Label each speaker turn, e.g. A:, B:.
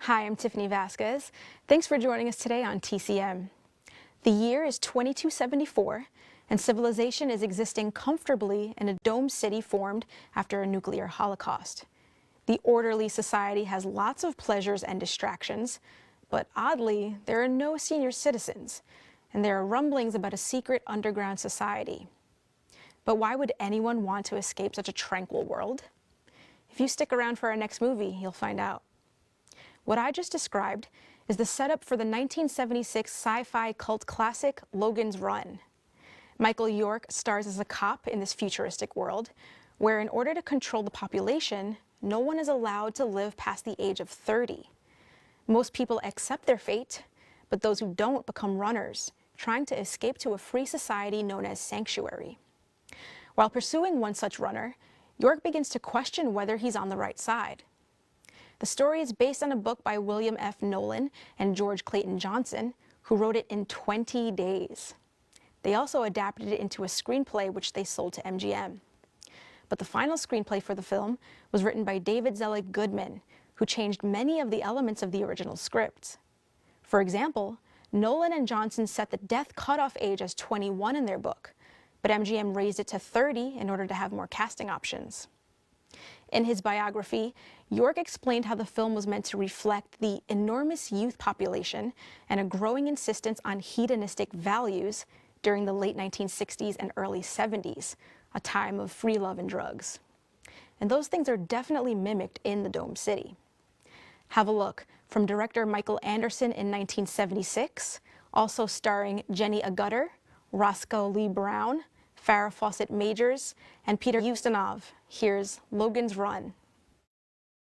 A: Hi, I'm Tiffany Vasquez. Thanks for joining us today on TCM. The year is 2274, and civilization is existing comfortably in a domed city formed after a nuclear holocaust. The orderly society has lots of pleasures and distractions, but oddly, there are no senior citizens, and there are rumblings about a secret underground society. But why would anyone want to escape such a tranquil world? If you stick around for our next movie, you'll find out. What I just described is the setup for the 1976 sci-fi cult classic Logan's Run. Michael York stars as a cop in this futuristic world, where in order to control the population, no one is allowed to live past the age of 30. Most people accept their fate, but those who don't become runners, trying to escape to a free society known as Sanctuary. While pursuing one such runner, York begins to question whether he's on the right side. The story is based on a book by William F. Nolan and George Clayton Johnson, who wrote it in 20 days. They also adapted it into a screenplay which they sold to MGM. But the final screenplay for the film was written by David Zellick Goodman, who changed many of the elements of the original script. For example, Nolan and Johnson set the death cutoff age as 21 in their book, but MGM raised it to 30 in order to have more casting options. In his biography, York explained how the film was meant to reflect the enormous youth population and a growing insistence on hedonistic values during the late 1960s and early 70s, a time of free love and drugs. And those things are definitely mimicked in the Dome City. Have a look from director Michael Anderson in 1976, also starring Jenny Agutter, Roscoe Lee Brown, Farrah Fawcett Majors, and Peter Ustinov. Here's Logan's Run.